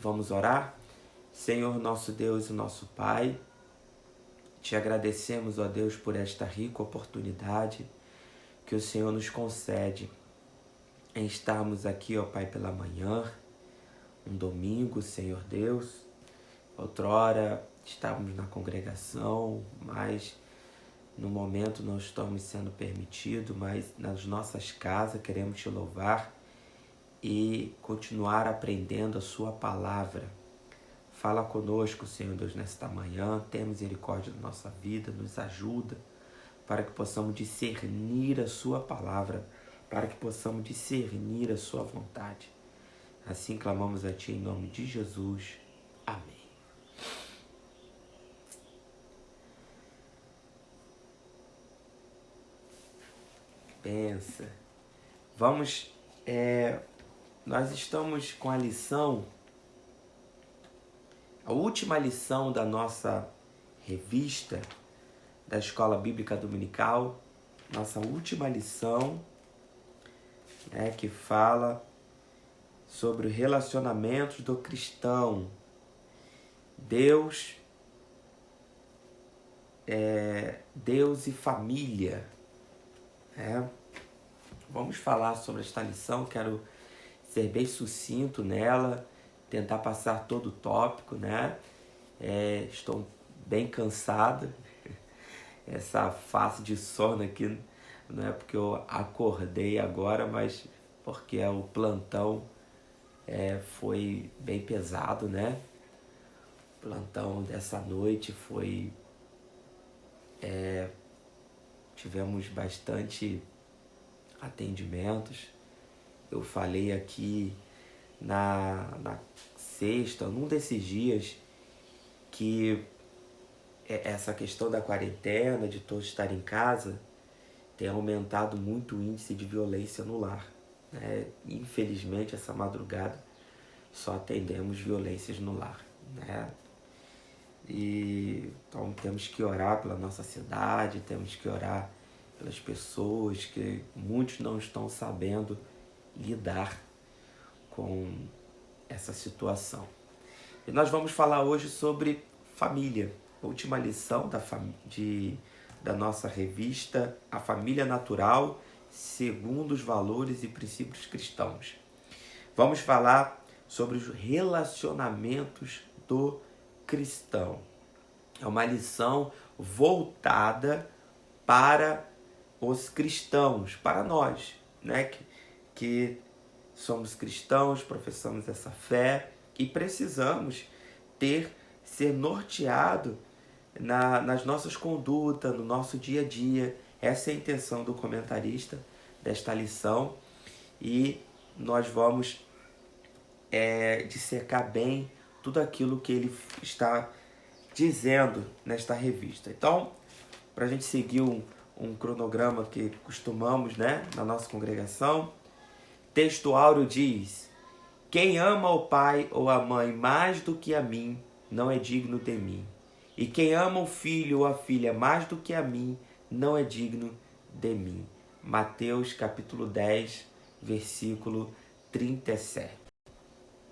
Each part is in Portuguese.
Vamos orar? Senhor, nosso Deus e nosso Pai, te agradecemos, ó Deus, por esta rica oportunidade que o Senhor nos concede em estarmos aqui, ó Pai, pela manhã, um domingo, Senhor Deus. Outrora estávamos na congregação, mas no momento não estamos sendo permitidos, mas nas nossas casas queremos te louvar e continuar aprendendo a sua palavra. Fala conosco, Senhor Deus, nesta manhã, tenha misericórdia da nossa vida, nos ajuda para que possamos discernir a sua palavra, para que possamos discernir a sua vontade. Assim clamamos a Ti em nome de Jesus. Amém. Pensa. Nós estamos com a lição, a última lição da nossa revista da Escola Bíblica Dominical, nossa última lição, que fala sobre o relacionamento do cristão. Deus e família. Vamos falar sobre esta lição, quero ser bem sucinto nela, tentar passar todo o tópico, estou bem cansado, essa face de sono aqui não é porque eu acordei agora, mas porque o plantão foi bem pesado, O plantão dessa noite foi... tivemos bastante atendimentos. Eu falei aqui na sexta, num desses dias, que essa questão da quarentena, de todos estarem em casa, tem aumentado muito o índice de violência no lar. Infelizmente, essa madrugada só atendemos violências no lar. Então temos que orar pela nossa cidade, temos que orar pelas pessoas, que muitos não estão sabendo lidar com essa situação. E nós vamos falar hoje sobre família, a última lição da nossa revista, A Família Natural, segundo os valores e princípios cristãos. Vamos falar sobre os relacionamentos do cristão. É uma lição voltada para os cristãos, para nós, que somos cristãos, professamos essa fé e precisamos ser norteado nas nossas condutas, no nosso dia a dia. Essa é a intenção do comentarista desta lição e nós vamos dissecar bem tudo aquilo que ele está dizendo nesta revista. Então, para a gente seguir um cronograma que costumamos, na nossa congregação, texto áureo diz: quem ama o pai ou a mãe mais do que a mim, não é digno de mim. E quem ama o filho ou a filha mais do que a mim, não é digno de mim. Mateus capítulo 10, versículo 37.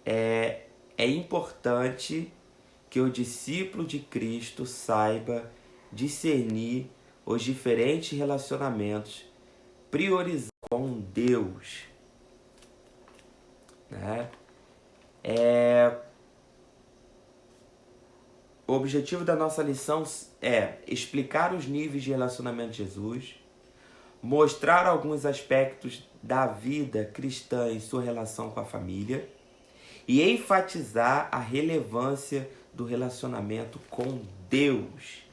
É importante que o discípulo de Cristo saiba discernir os diferentes relacionamentos, priorizando com Deus. O objetivo da nossa lição é explicar os níveis de relacionamento de Jesus, mostrar alguns aspectos da vida cristã em sua relação com a família e enfatizar a relevância do relacionamento com Deus.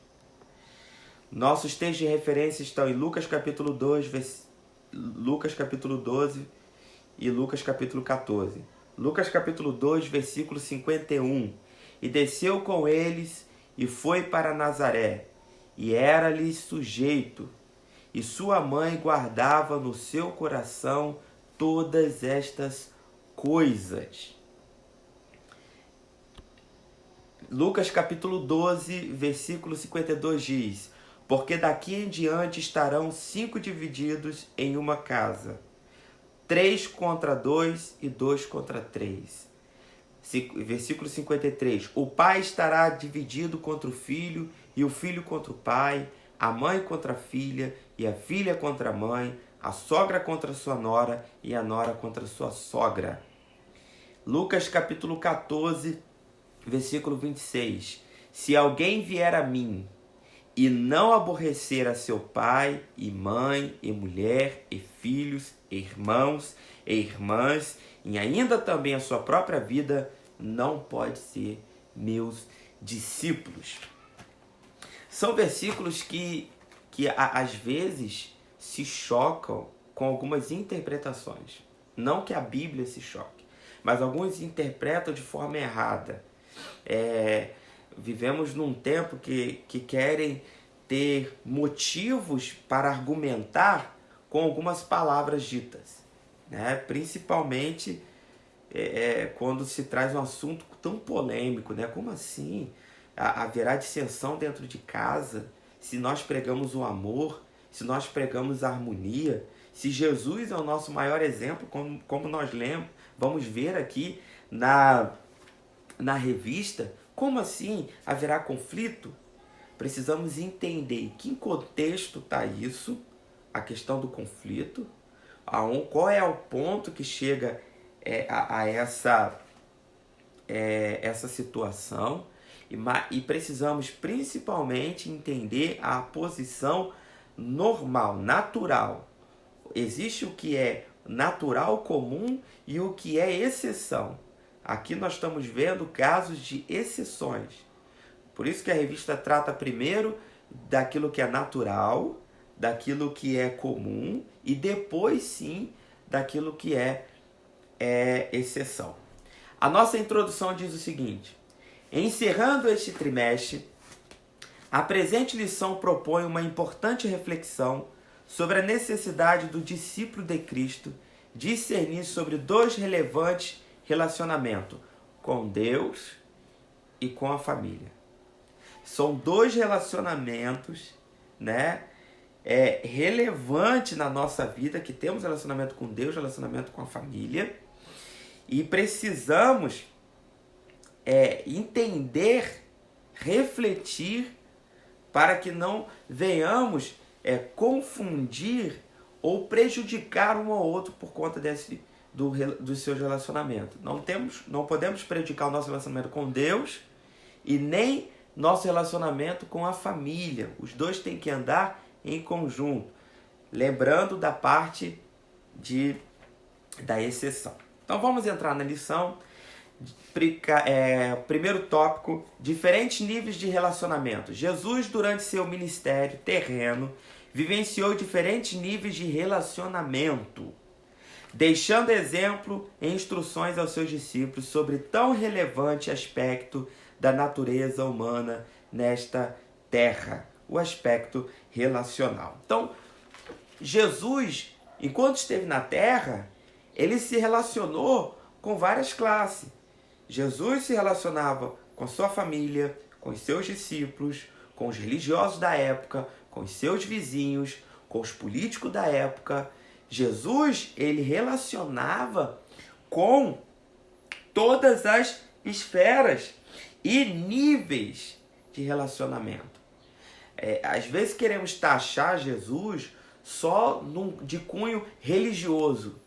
Nossos textos de referência estão em Lucas capítulo 2, Lucas capítulo 12 e Lucas capítulo 14. Lucas capítulo 2, versículo 51. E desceu com eles e foi para Nazaré, e era-lhe sujeito, e sua mãe guardava no seu coração todas estas coisas. Lucas capítulo 12, versículo 52 diz: porque daqui em diante estarão 5 divididos em uma casa, 3 contra 2 e 2 contra 3. Versículo 53. O pai estará dividido contra o filho, e o filho contra o pai, a mãe contra a filha, e a filha contra a mãe, a sogra contra a sua nora, e a nora contra a sua sogra. Lucas capítulo 14, versículo 26. Se alguém vier a mim e não aborrecer a seu pai, e mãe, e mulher, e filhos, e irmãos, e irmãs, e ainda também a sua própria vida, não pode ser meus discípulos. São versículos que às vezes se chocam com algumas interpretações. Não que a Bíblia se choque, mas alguns interpretam de forma errada. Vivemos num tempo que querem ter motivos para argumentar com algumas palavras ditas, né? Principalmente quando se traz um assunto tão polêmico, né? Como assim haverá dissensão dentro de casa se nós pregamos o amor, se nós pregamos a harmonia, se Jesus é o nosso maior exemplo, como nós vamos ver aqui na revista? Como assim haverá conflito? Precisamos entender em que contexto está isso, a questão do conflito, qual é o ponto que chega a essa situação, e precisamos principalmente entender a posição normal, natural. Existe o que é natural, comum, e o que é exceção. Aqui nós estamos vendo casos de exceções. Por isso que a revista trata primeiro daquilo que é natural, daquilo que é comum, e depois sim daquilo que é exceção. A nossa introdução diz o seguinte: encerrando este trimestre, a presente lição propõe uma importante reflexão sobre a necessidade do discípulo de Cristo discernir sobre dois relevantes relacionamentos, com Deus e com a família. São dois relacionamentos, né, relevantes na nossa vida, que temos relacionamento com Deus, relacionamento com a família, e precisamos entender, refletir, para que não venhamos confundir ou prejudicar um ao outro por conta dos seus relacionamentos. Não podemos prejudicar o nosso relacionamento com Deus e nem nosso relacionamento com a família. Os dois têm que andar em conjunto, lembrando da parte da exceção. Então vamos entrar na lição. Primeiro tópico: diferentes níveis de relacionamento. Jesus, durante seu ministério terreno, vivenciou diferentes níveis de relacionamento, deixando exemplo e instruções aos seus discípulos sobre tão relevante aspecto da natureza humana nesta terra, o aspecto relacional. Então, Jesus, enquanto esteve na terra, ele se relacionou com várias classes. Jesus se relacionava com sua família, com os seus discípulos, com os religiosos da época, com os seus vizinhos, com os políticos da época. Jesus, ele relacionava com todas as esferas e níveis de relacionamento. Às vezes queremos taxar Jesus só de cunho religioso,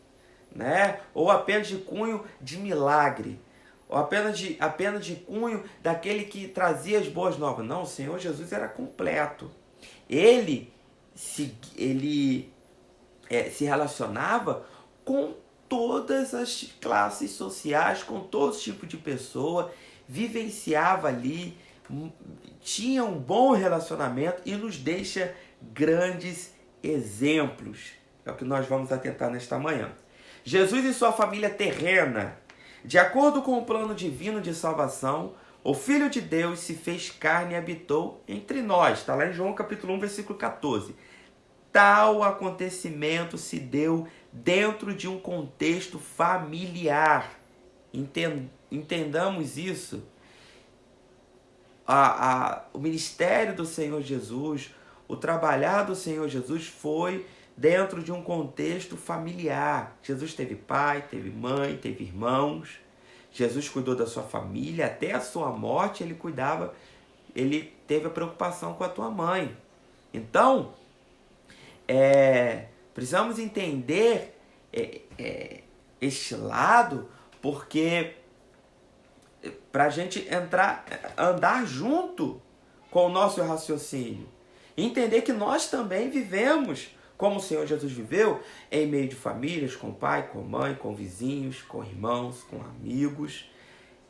né? Ou apenas de cunho de milagre, ou apenas de cunho daquele que trazia as boas novas. Não, o Senhor Jesus era completo. Ele se relacionava com todas as classes sociais, com todo tipo de pessoa, vivenciava ali, tinha um bom relacionamento e nos deixa grandes exemplos. É o que nós vamos atentar nesta manhã. Jesus e sua família terrena. De acordo com o plano divino de salvação, o Filho de Deus se fez carne e habitou entre nós. Está lá em João capítulo 1, versículo 14. Tal acontecimento se deu dentro de um contexto familiar. Entendamos isso. O ministério do Senhor Jesus, o trabalhar do Senhor Jesus foi dentro de um contexto familiar. Jesus teve pai, teve mãe, teve irmãos. Jesus cuidou da sua família, até a sua morte ele cuidava, ele teve a preocupação com a tua mãe. Então, precisamos entender este lado, porque para a gente andar junto com o nosso raciocínio. Entender que nós também vivemos como o Senhor Jesus viveu, em meio de famílias, com pai, com mãe, com vizinhos, com irmãos, com amigos.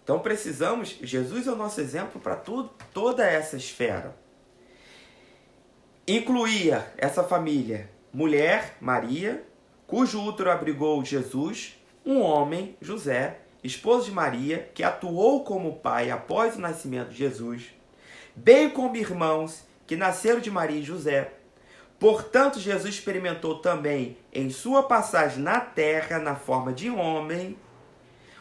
Então precisamos, Jesus é o nosso exemplo para toda essa esfera. Incluía essa família, mulher, Maria, cujo útero abrigou Jesus, um homem, José, esposo de Maria, que atuou como pai após o nascimento de Jesus, bem como irmãos que nasceram de Maria e José. Portanto, Jesus experimentou também, em sua passagem na terra, na forma de homem,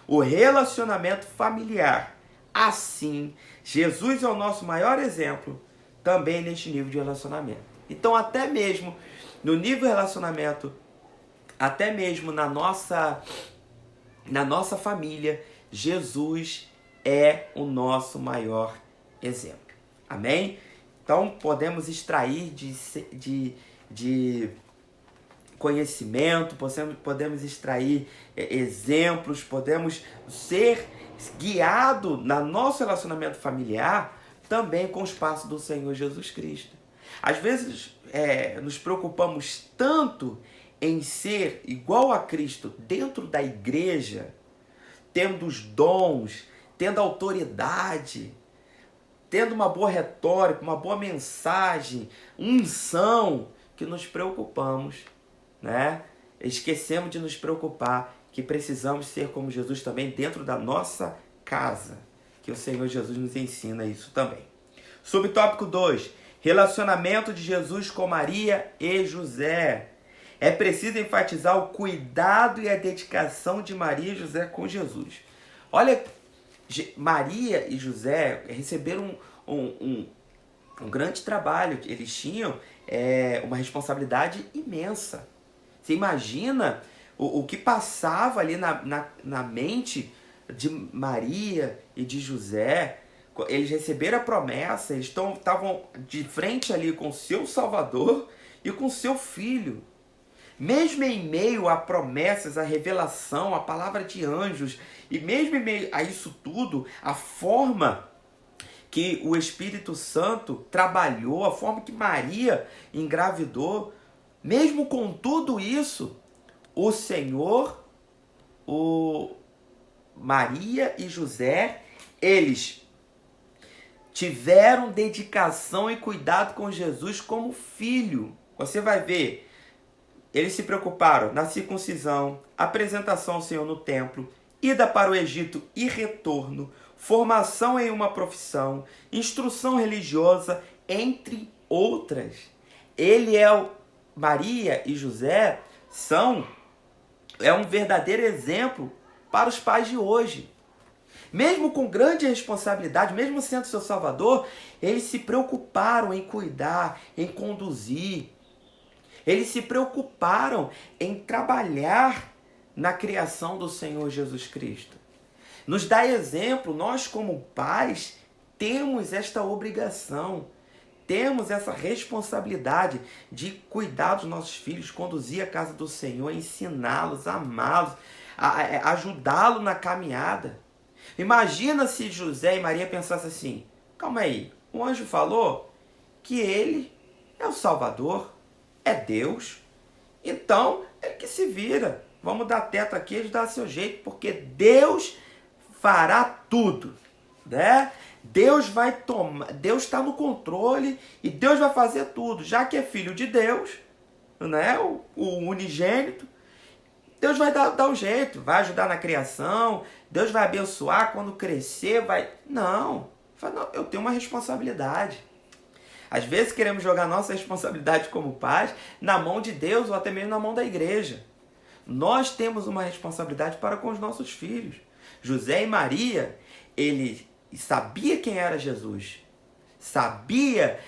o relacionamento familiar. Assim, Jesus é o nosso maior exemplo também neste nível de relacionamento. Então, até mesmo no nível de relacionamento, até mesmo na nossa família, Jesus é o nosso maior exemplo. Amém? Então, podemos extrair de conhecimento, podemos extrair exemplos, podemos ser guiados no nosso relacionamento familiar também com os passos do Senhor Jesus Cristo. Às vezes, nos preocupamos tanto em ser igual a Cristo dentro da igreja, tendo os dons, tendo autoridade, tendo uma boa retórica, uma boa mensagem, unção, que nos preocupamos, né? Esquecemos de nos preocupar que precisamos ser como Jesus também dentro da nossa casa, que o Senhor Jesus nos ensina isso também. Subtópico 2, relacionamento de Jesus com Maria e José. É preciso enfatizar o cuidado e a dedicação de Maria e José com Jesus. Olha, Maria e José receberam um grande trabalho. Eles tinham uma responsabilidade imensa. Você imagina o que passava ali na mente de Maria e de José. Eles receberam a promessa, eles estavam de frente ali com o seu Salvador e com o seu filho. Mesmo em meio a promessas, a revelação, a palavra de anjos, e mesmo em meio a isso tudo, a forma que o Espírito Santo trabalhou, a forma que Maria engravidou, mesmo com tudo isso, o Senhor, Maria e José, eles tiveram dedicação e cuidado com Jesus como filho. Você vai ver, eles se preocuparam na circuncisão, apresentação ao Senhor no templo, ida para o Egito e retorno, formação em uma profissão, instrução religiosa, entre outras. Maria e José é um verdadeiro exemplo para os pais de hoje. Mesmo com grande responsabilidade, mesmo sendo seu Salvador, eles se preocuparam em cuidar, em conduzir. Eles se preocuparam em trabalhar na criação do Senhor Jesus Cristo. Nos dá exemplo, nós como pais temos esta obrigação, temos essa responsabilidade de cuidar dos nossos filhos, conduzir a casa do Senhor, ensiná-los, amá-los, ajudá-los na caminhada. Imagina se José e Maria pensassem assim, calma aí, o anjo falou que ele é o Salvador, é Deus, então é que se vira, vamos dar teto aqui, eles dão seu jeito, porque Deus fará tudo, né? Deus está no controle e Deus vai fazer tudo, já que é filho de Deus, né? O unigênito, Deus vai dar um jeito, vai ajudar na criação, Deus vai abençoar quando crescer, Não, eu tenho uma responsabilidade. Às vezes queremos jogar nossa responsabilidade como pais na mão de Deus ou até mesmo na mão da igreja. Nós temos uma responsabilidade para com os nossos filhos. José e Maria, ele sabia quem era Jesus, sabia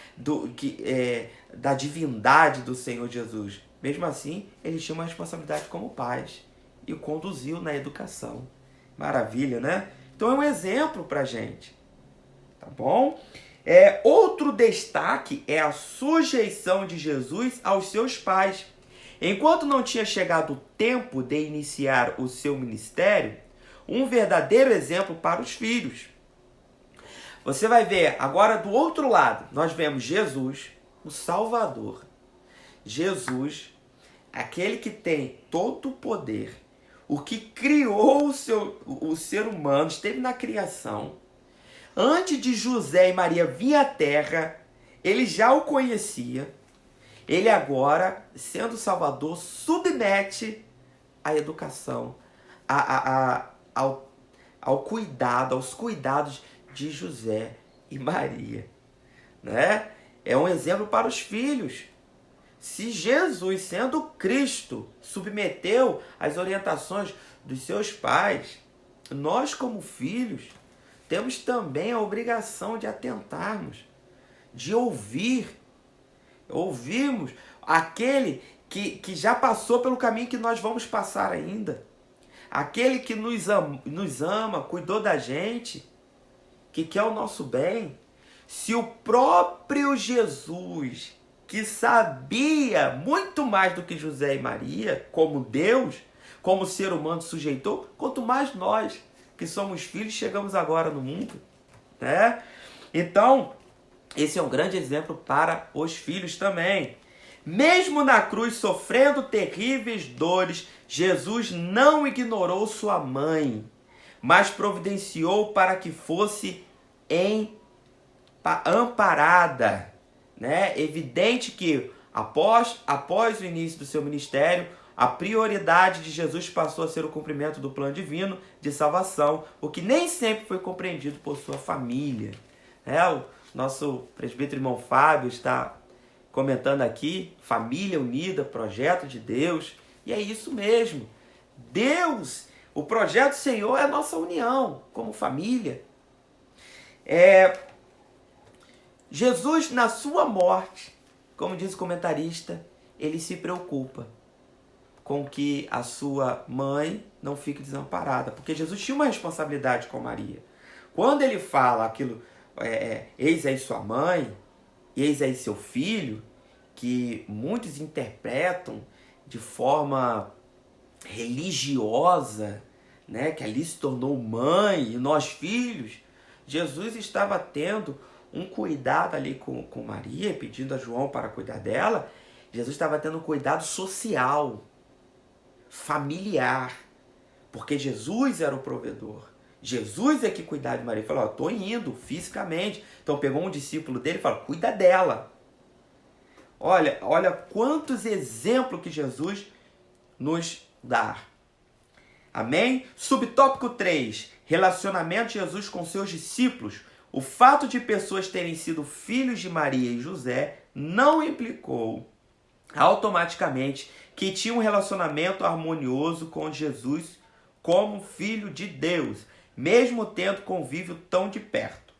da divindade do Senhor Jesus. Mesmo assim, ele tinha uma responsabilidade como pais e o conduziu na educação. Maravilha, né? Então é um exemplo para a gente. Tá bom? Outro destaque é a sujeição de Jesus aos seus pais. Enquanto não tinha chegado o tempo de iniciar o seu ministério, um verdadeiro exemplo para os filhos. Você vai ver agora do outro lado, nós vemos Jesus, o Salvador. Jesus, aquele que tem todo o poder, o que criou o ser humano, esteve na criação. Antes de José e Maria vir à Terra, ele já o conhecia. Ele agora, sendo Salvador, submete a educação, ao cuidado, aos cuidados de José e Maria. Né? É um exemplo para os filhos. Se Jesus, sendo Cristo, submeteu às orientações dos seus pais, nós, como filhos, temos também a obrigação de atentarmos, de ouvirmos aquele que já passou pelo caminho que nós vamos passar ainda, aquele que nos ama, cuidou da gente, que quer o nosso bem. Se o próprio Jesus, que sabia muito mais do que José e Maria, como Deus, como ser humano sujeitou, quanto mais nós, que somos filhos, chegamos agora no mundo, né? Então, esse é um grande exemplo para os filhos também. Mesmo na cruz, sofrendo terríveis dores, Jesus não ignorou sua mãe, mas providenciou para que fosse amparada. Né? Evidente que, após o início do seu ministério, a prioridade de Jesus passou a ser o cumprimento do plano divino de salvação, o que nem sempre foi compreendido por sua família. O nosso presbítero irmão Fábio está comentando aqui, família unida, projeto de Deus, e é isso mesmo. Deus, o projeto do Senhor é a nossa união como família. Jesus, na sua morte, como diz o comentarista, ele se preocupa com que a sua mãe não fique desamparada, porque Jesus tinha uma responsabilidade com Maria. Quando ele fala aquilo, eis aí sua mãe, eis aí seu filho, que muitos interpretam de forma religiosa, né, que ali se tornou mãe e nós filhos, Jesus estava tendo um cuidado ali com Maria, pedindo a João para cuidar dela. Jesus estava tendo um cuidado social, familiar, porque Jesus era o provedor. Jesus é que cuidava de Maria. Ele falou, estou indo fisicamente. Então pegou um discípulo dele e falou, cuida dela. Olha quantos exemplos que Jesus nos dá. Amém? Subtópico 3. Relacionamento de Jesus com seus discípulos. O fato de pessoas terem sido filhos de Maria e José não implicou automaticamente que tinha um relacionamento harmonioso com Jesus como filho de Deus, mesmo tendo convívio tão de perto.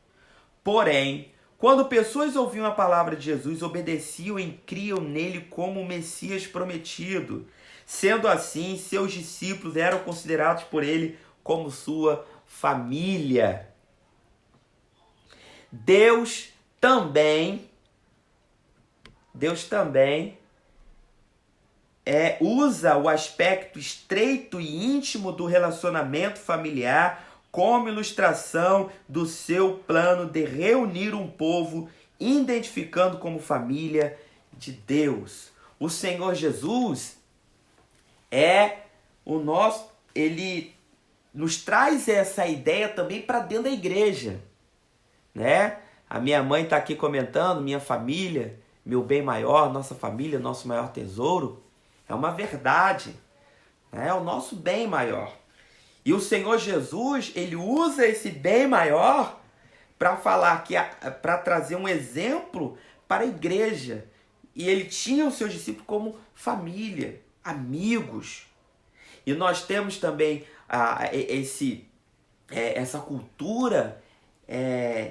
Porém, quando pessoas ouviam a palavra de Jesus, obedeciam e criam nele como o Messias prometido. Sendo assim, seus discípulos eram considerados por ele como sua família. Deus também usa o aspecto estreito e íntimo do relacionamento familiar como ilustração do seu plano de reunir um povo, identificando como família de Deus. O Senhor Jesus ele nos traz essa ideia também para dentro da igreja, né? A minha mãe está aqui comentando, minha família, meu bem maior, nossa família, nosso maior tesouro. É uma verdade, né? É o nosso bem maior. E o Senhor Jesus, ele usa esse bem maior para falar para trazer um exemplo para a igreja. E ele tinha os seus discípulos como família, amigos. E nós temos também essa cultura,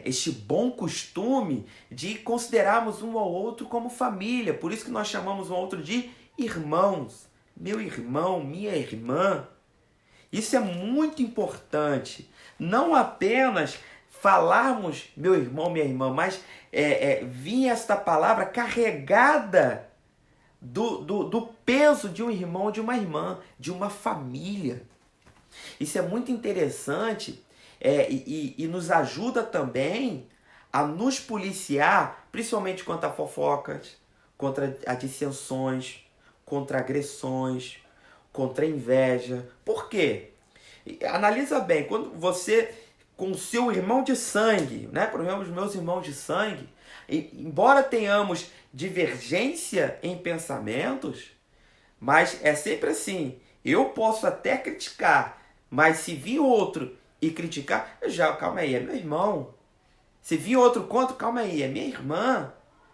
este bom costume de considerarmos um ao outro como família. Por isso que nós chamamos um ao outro de irmãos. Meu irmão, minha irmã. Isso é muito importante. Não apenas falarmos, meu irmão, minha irmã, mas vir esta palavra carregada do peso de um irmão, de uma irmã, de uma família. Isso é muito interessante e nos ajuda também a nos policiar, principalmente contra fofocas, contra dissensões, contra agressões, contra inveja. Por quê? Analisa bem, quando você, com o seu irmão de sangue, né, por exemplo, os meus irmãos de sangue, embora tenhamos divergência em pensamentos, mas é sempre assim, eu posso até criticar, mas se vir outro e criticar, calma aí, é meu irmão. Se vir outro contra, calma aí, é minha irmã,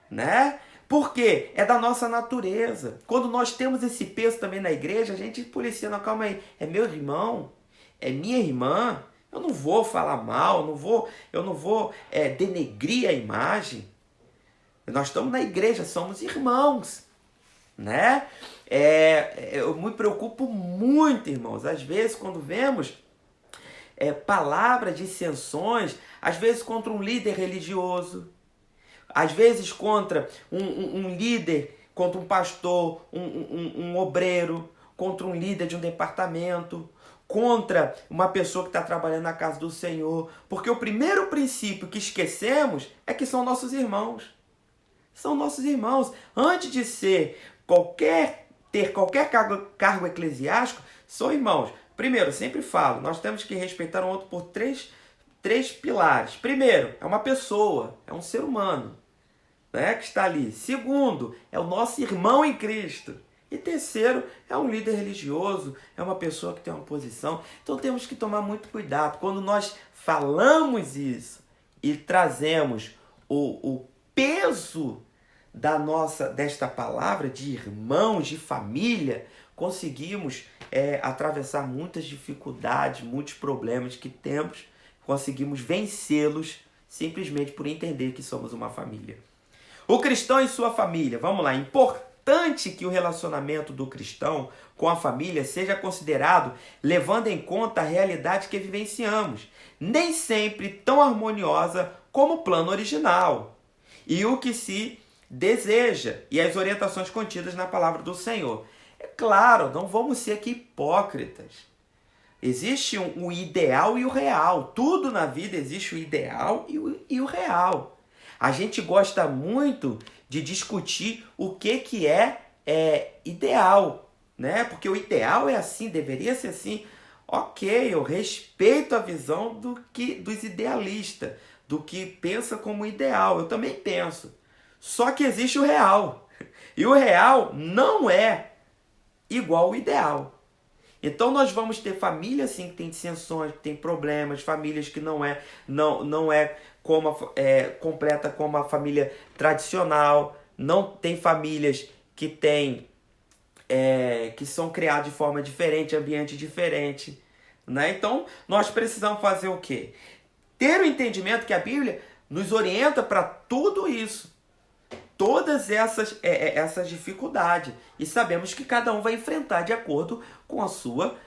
né? Porque é da nossa natureza. Quando nós temos esse peso também na igreja, a gente policia, não, calma aí, é meu irmão, é minha irmã, eu não vou falar mal, eu não vou denegrir a imagem. Nós estamos na igreja, somos irmãos, né? Eu me preocupo muito, irmãos, às vezes quando vemos palavras de dissensões, às vezes contra um líder religioso, às vezes contra um líder, contra um pastor, um obreiro, contra um líder de um departamento, contra uma pessoa que está trabalhando na casa do Senhor. Porque o primeiro princípio que esquecemos é que são nossos irmãos. São nossos irmãos. Antes de ter qualquer cargo eclesiástico, são irmãos. Primeiro, eu sempre falo, nós temos que respeitar um outro por três pilares. Primeiro, é uma pessoa, é um ser humano, né, que está ali. Segundo, é o nosso irmão em Cristo. E terceiro, é um líder religioso, é uma pessoa que tem uma posição. Então temos que tomar muito cuidado. Quando nós falamos isso e trazemos o peso desta palavra de irmãos, de família, conseguimos atravessar muitas dificuldades, muitos problemas que temos, conseguimos vencê-los simplesmente por entender que somos uma família. O cristão e sua família, vamos lá, importante que o relacionamento do cristão com a família seja considerado levando em conta a realidade que vivenciamos, nem sempre tão harmoniosa como o plano original, e o que se deseja, e as orientações contidas na palavra do Senhor. É claro, não vamos ser aqui hipócritas. Existe o ideal e o real. Tudo na vida existe o ideal e o real. A gente gosta muito de discutir o que é ideal, né? Porque o ideal é assim, deveria ser assim. Ok, eu respeito a visão dos idealistas, do que pensa como ideal. Eu também penso. Só que existe o real. E o real não é igual ao ideal. Então nós vamos ter famílias sim que tem dissensões, que tem problemas, famílias que não é completa como a família tradicional, não tem famílias que que são criadas de forma diferente, ambiente diferente, né? Então nós precisamos fazer o quê? Ter o entendimento que a Bíblia nos orienta para tudo isso. Todas essas dificuldades. E sabemos que cada um vai enfrentar de acordo com a sua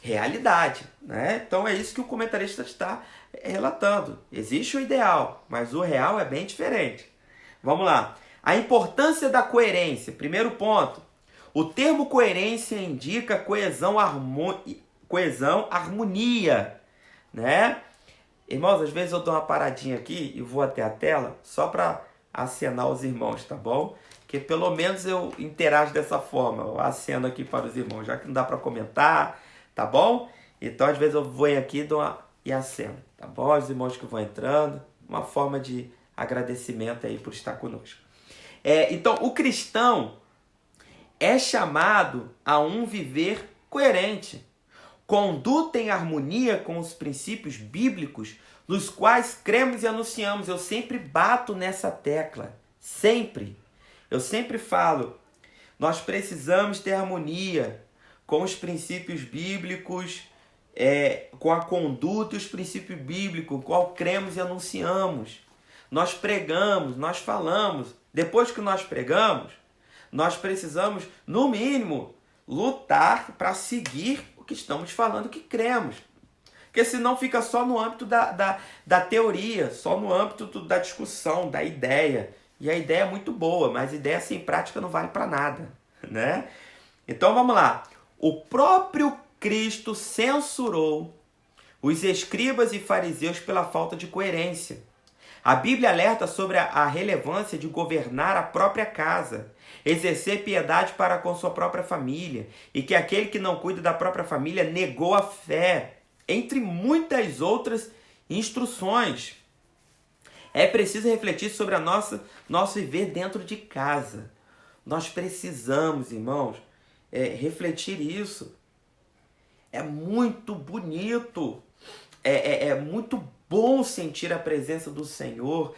realidade, né? Então é isso que o comentarista está relatando. Existe o ideal, mas o real é bem diferente. Vamos lá. A importância da coerência. Primeiro ponto. O termo coerência indica coesão, harmonia, né? Irmãos, às vezes eu dou uma paradinha aqui e vou até a tela só para acenar os irmãos, tá bom? Que pelo menos eu interajo dessa forma, eu aceno aqui para os irmãos, já que não dá para comentar, tá bom? Então às vezes eu vou aqui e aceno, tá bom? Os irmãos que vão entrando, uma forma de agradecimento aí por estar conosco. Então o cristão é chamado a um viver coerente, conduta em harmonia com os princípios bíblicos nos quais cremos e anunciamos. Eu sempre bato nessa tecla, sempre. Eu sempre falo, nós precisamos ter harmonia com os princípios bíblicos, com a conduta e os princípios bíblicos, com qual cremos e anunciamos. Nós pregamos, nós falamos. Depois que nós pregamos, nós precisamos, no mínimo, lutar para seguir porque estamos falando que cremos. Porque senão fica só no âmbito da teoria, só no âmbito da discussão, da ideia. E a ideia é muito boa, mas ideia sem prática não vale para nada, né? Então vamos lá. O próprio Cristo censurou os escribas e fariseus pela falta de coerência. A Bíblia alerta sobre a relevância de governar a própria casa, exercer piedade para com sua própria família, e que aquele que não cuida da própria família negou a fé, entre muitas outras instruções. É preciso refletir sobre nosso viver dentro de casa. Nós precisamos, irmãos, refletir isso. É muito bonito, é muito bom sentir a presença do Senhor,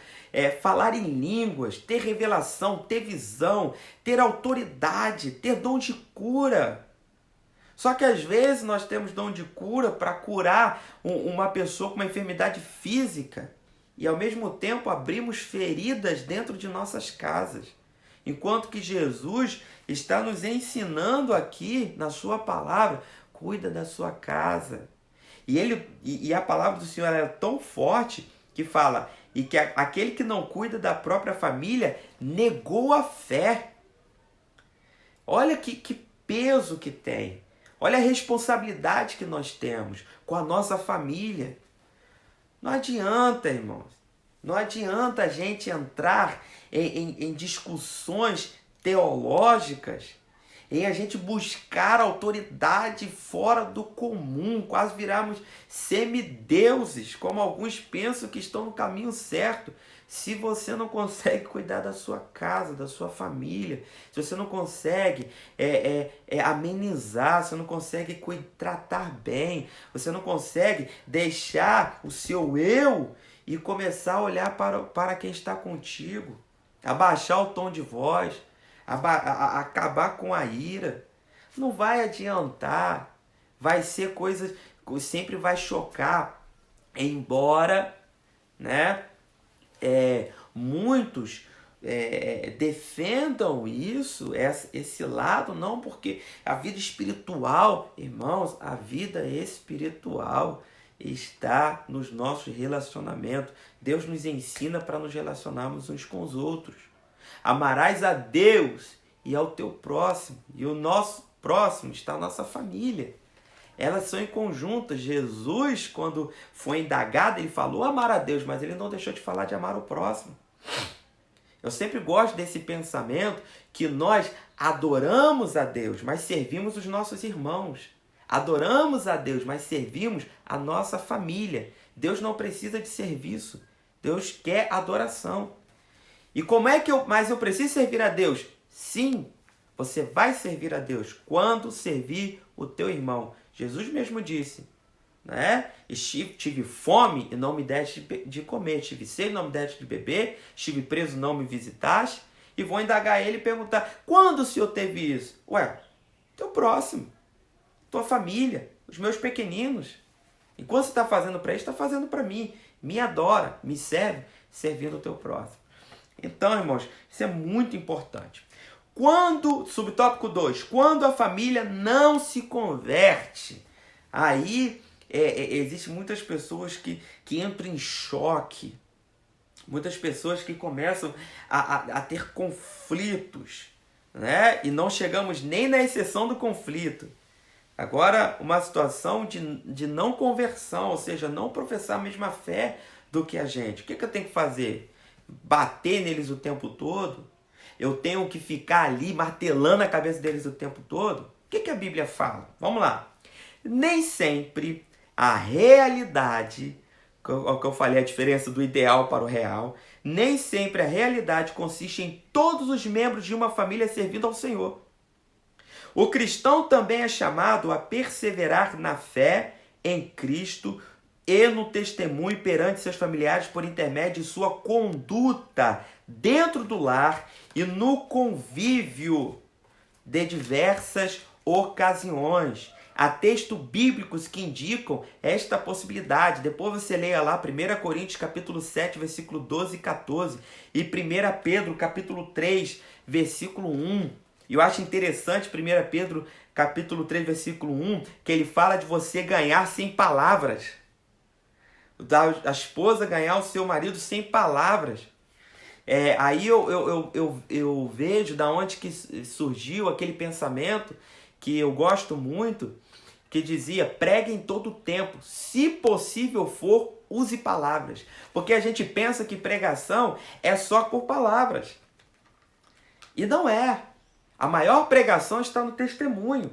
falar em línguas, ter revelação, ter visão, ter autoridade, ter dom de cura. Só que às vezes nós temos dom de cura para curar uma pessoa com uma enfermidade física e ao mesmo tempo abrimos feridas dentro de nossas casas. Enquanto que Jesus está nos ensinando aqui na sua palavra, cuida da sua casa. E a palavra do Senhor é tão forte que fala, e que aquele que não cuida da própria família negou a fé. Olha que peso que tem. Olha a responsabilidade que nós temos com a nossa família. Não adianta, irmãos. Não adianta a gente entrar em discussões teológicas, em a gente buscar autoridade fora do comum, quase virarmos semideuses, como alguns pensam que estão no caminho certo. Se você não consegue cuidar da sua casa, da sua família, se você não consegue amenizar, você não consegue tratar bem, você não consegue deixar o seu eu e começar a olhar para quem está contigo, abaixar o tom de voz, acabar com a ira, não vai adiantar, vai ser coisa que sempre vai chocar, embora, né, muitos defendam esse lado, não, porque a vida espiritual, irmãos, a vida espiritual está nos nossos relacionamentos. Deus nos ensina para nos relacionarmos uns com os outros. Amarás a Deus e ao teu próximo. E o nosso próximo está a nossa família. Elas são em conjunto. Jesus, quando foi indagado, ele falou amar a Deus, mas ele não deixou de falar de amar o próximo. Eu sempre gosto desse pensamento que nós adoramos a Deus, mas servimos os nossos irmãos. Adoramos a Deus, mas servimos a nossa família. Deus não precisa de serviço. Deus quer adoração. E como é que mas eu preciso servir a Deus? Sim, você vai servir a Deus quando servir o teu irmão. Jesus mesmo disse, né? Tive fome e não me deste de comer. Tive sede e não me deste de beber. Estive preso e não me visitaste. E vou indagar ele e perguntar, quando o Senhor teve isso? Ué, teu próximo, tua família, os meus pequeninos. Enquanto você está fazendo para eles, está fazendo para mim. Me adora, me serve, servindo o teu próximo. Então, irmãos, isso é muito importante. Subtópico 2, quando a família não se converte, aí existem muitas pessoas que entram em choque, muitas pessoas que começam a ter conflitos, né? E não chegamos nem na exceção do conflito. Agora, uma situação de não conversão, ou seja, não professar a mesma fé do que a gente. O que eu tenho que fazer? Bater neles o tempo todo? Eu tenho que ficar ali martelando a cabeça deles o tempo todo? O que a Bíblia fala? Vamos lá. Nem sempre a realidade, o que eu falei, a diferença do ideal para o real, nem sempre a realidade consiste em todos os membros de uma família servindo ao Senhor. O cristão também é chamado a perseverar na fé em Cristo e no testemunho perante seus familiares por intermédio de sua conduta dentro do lar e no convívio de diversas ocasiões. Há textos bíblicos que indicam esta possibilidade. Depois você leia lá 1 Coríntios capítulo 7, versículo 12 e 14 e 1 Pedro capítulo 3, versículo 1. E eu acho interessante 1 Pedro capítulo 3, versículo 1, que ele fala de você ganhar sem palavras. A esposa ganhar o seu marido sem palavras. Aí eu vejo da onde que surgiu aquele pensamento que eu gosto muito, que dizia: pregue em todo o tempo, se possível for, use palavras. Porque a gente pensa que pregação é só por palavras. E não é. A maior pregação está no testemunho.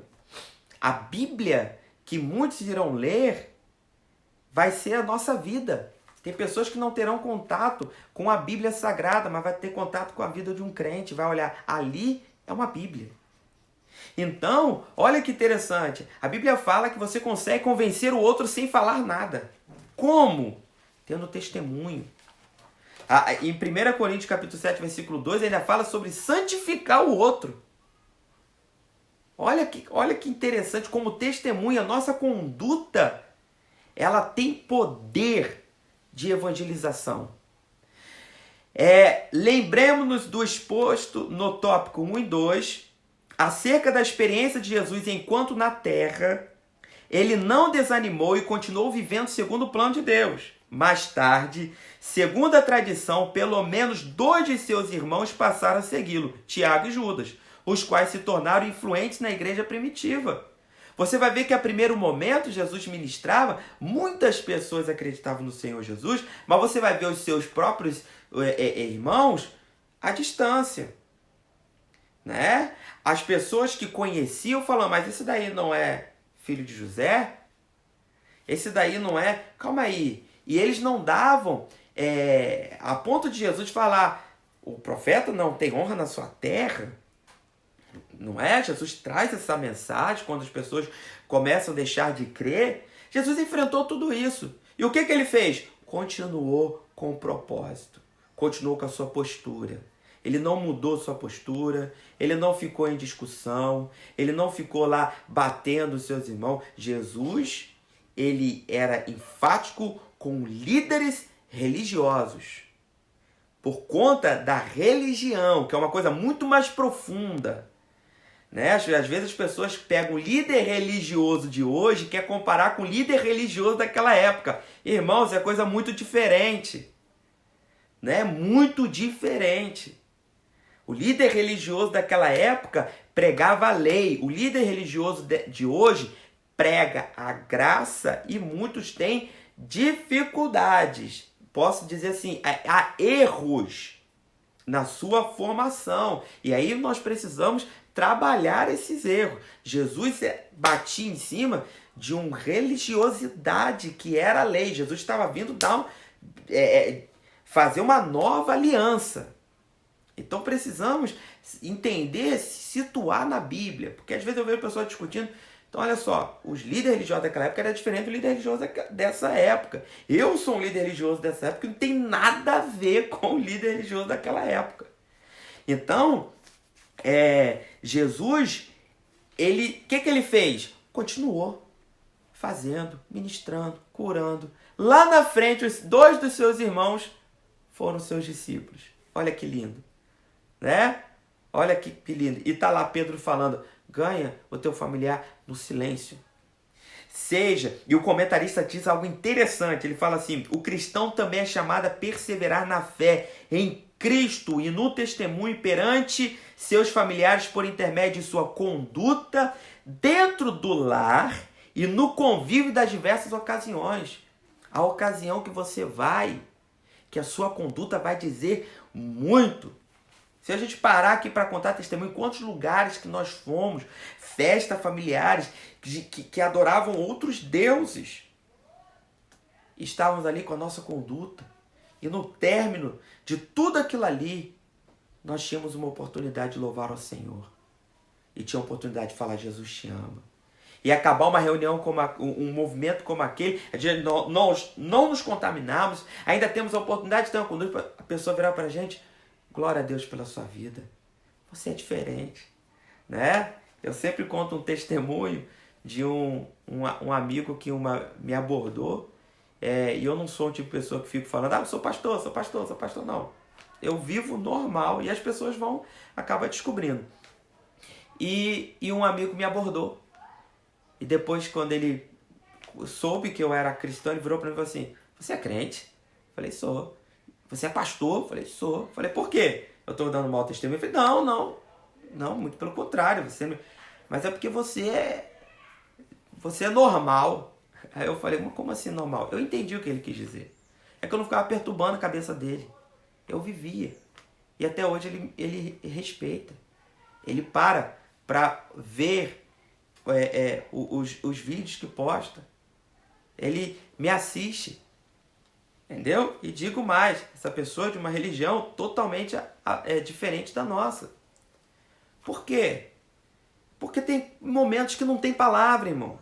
A Bíblia, que muitos irão ler, vai ser a nossa vida. Tem pessoas que não terão contato com a Bíblia Sagrada, mas vai ter contato com a vida de um crente. Vai olhar, ali é uma Bíblia. Então, olha que interessante. A Bíblia fala que você consegue convencer o outro sem falar nada. Como? Tendo testemunho. Em 1 Coríntios capítulo 7, versículo 2, ainda fala sobre santificar o outro. Olha que interessante, como testemunha, a nossa conduta, ela tem poder de evangelização. Lembremos-nos do exposto no tópico 1 e 2, acerca da experiência de Jesus enquanto na terra. Ele não desanimou e continuou vivendo segundo o plano de Deus. Mais tarde, segundo a tradição, pelo menos 2 de seus irmãos passaram a segui-lo, Tiago e Judas, os quais se tornaram influentes na igreja primitiva. Você vai ver que a primeiro momento Jesus ministrava, muitas pessoas acreditavam no Senhor Jesus, mas você vai ver os seus próprios irmãos à distância. Né? As pessoas que conheciam falam: mas esse daí não é filho de José? Esse daí não é... Calma aí. E eles não davam a ponto de Jesus falar: o profeta não tem honra na sua terra. Não é? Jesus traz essa mensagem quando as pessoas começam a deixar de crer. Jesus enfrentou tudo isso. E o que ele fez? Continuou com o propósito. Continuou com a sua postura. Ele não mudou sua postura, ele não ficou em discussão, ele não ficou lá batendo os seus irmãos. Jesus, ele era enfático com líderes religiosos. Por conta da religião, que é uma coisa muito mais profunda. Né? Às vezes as pessoas pegam o líder religioso de hoje e quer comparar com o líder religioso daquela época. Irmãos, é coisa muito diferente. Né? Muito diferente. O líder religioso daquela época pregava a lei. O líder religioso de hoje prega a graça e muitos têm dificuldades. Posso dizer assim, há erros na sua formação. E aí nós precisamos trabalhar esses erros. Jesus batia em cima de uma religiosidade que era a lei. Jesus estava vindo fazer uma nova aliança. Então precisamos entender, se situar na Bíblia. Porque às vezes eu vejo pessoas discutindo. Então olha só, os líderes religiosos daquela época eram diferentes do líder religioso dessa época. Eu sou um líder religioso dessa época e não tem nada a ver com o líder religioso daquela época. Então, Jesus, o que ele fez? Continuou fazendo, ministrando, curando. Lá na frente, 2 dos seus irmãos foram seus discípulos. Olha que lindo. Né? Olha que lindo. E tá lá Pedro falando: ganha o teu familiar no silêncio. E o comentarista diz algo interessante. Ele fala assim: o cristão também é chamado a perseverar na fé em Cristo e no testemunho perante seus familiares por intermédio de sua conduta dentro do lar e no convívio das diversas ocasiões. A ocasião que você vai, que a sua conduta vai dizer muito. Se a gente parar aqui para contar testemunho, quantos lugares que nós fomos, festas familiares que adoravam outros deuses, estávamos ali com a nossa conduta. E no término de tudo aquilo ali, nós tínhamos uma oportunidade de louvar ao Senhor. E tinha a oportunidade de falar: Jesus te ama. E acabar uma reunião, como um movimento como aquele, nós não nos contaminamos, ainda temos a oportunidade de ter uma conduta para a pessoa virar para a gente: glória a Deus pela sua vida. Você é diferente. Né? Eu sempre conto um testemunho de um amigo que me abordou. E eu não sou o tipo de pessoa que fico falando: eu sou pastor, não. Eu vivo normal e as pessoas vão acabar descobrindo. e um amigo me abordou. E depois, quando ele soube que eu era cristão, ele virou para mim e falou assim: você é crente? Eu falei: sou. Você é pastor? Eu falei: sou. Eu falei: por quê? Eu estou dando mau testemunho? Eu falei: não, muito pelo contrário. Mas é porque você é normal. Aí eu falei: mas como assim normal? Eu entendi o que ele quis dizer. É que eu não ficava perturbando a cabeça dele. Eu vivia. E até hoje ele respeita. Ele para ver os vídeos que posta. Ele me assiste. Entendeu? E digo mais, essa pessoa é de uma religião totalmente diferente da nossa. Por quê? Porque tem momentos que não tem palavra, irmão.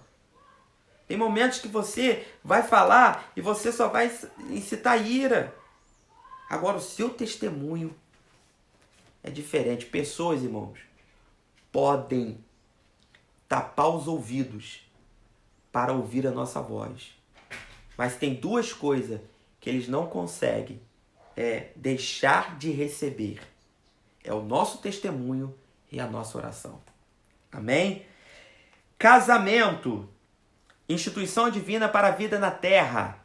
Tem momentos que você vai falar e você só vai incitar ira. Agora, o seu testemunho é diferente. Pessoas, irmãos, podem tapar os ouvidos para ouvir a nossa voz. Mas tem duas coisas que eles não conseguem deixar de receber. É o nosso testemunho e a nossa oração. Amém? Casamento. Instituição divina para a vida na terra.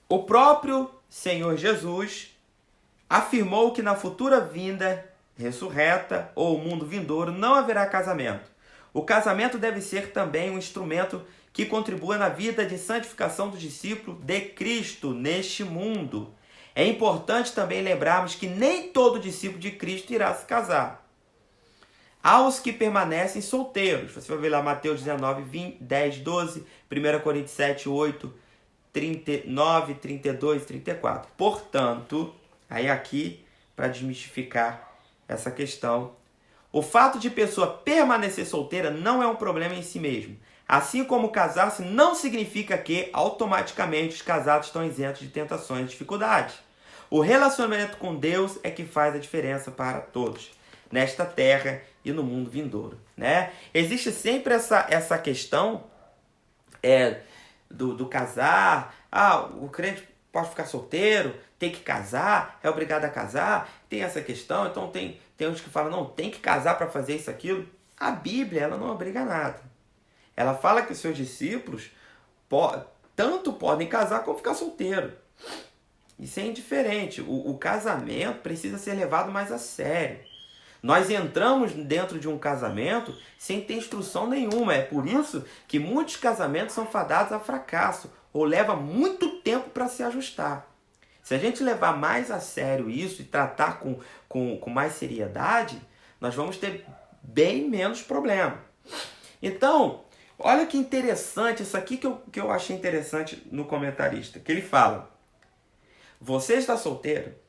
O próprio Senhor Jesus afirmou que na futura vinda ressurreta ou mundo vindouro não haverá casamento. O casamento deve ser também um instrumento que contribua na vida de santificação dos discípulos de Cristo neste mundo. É importante também lembrarmos que nem todo discípulo de Cristo irá se casar. Aos que permanecem solteiros, você vai ver lá Mateus 19, 10, 12, 1 Coríntios 7, 8, 39, 32, 34. Portanto, aí aqui, para desmistificar essa questão, o fato de pessoa permanecer solteira não é um problema em si mesmo. Assim como casar-se não significa que automaticamente os casados estão isentos de tentações e dificuldades. O relacionamento com Deus é que faz a diferença para todos, nesta terra e no mundo vindouro, né? Existe sempre essa questão do casar. O crente pode ficar solteiro, tem que casar, é obrigado a casar. Tem essa questão, então tem uns que falam, não, tem que casar para fazer isso, aquilo. A Bíblia, ela não obriga a nada. Ela fala que os seus discípulos tanto podem casar como ficar solteiro. Isso é indiferente. O casamento precisa ser levado mais a sério. Nós entramos dentro de um casamento sem ter instrução nenhuma. É por isso que muitos casamentos são fadados a fracasso ou leva muito tempo para se ajustar. Se a gente levar mais a sério isso e tratar com mais seriedade, nós vamos ter bem menos problema. Então, olha que interessante, isso aqui que eu achei interessante no comentarista, que ele fala: você está solteiro?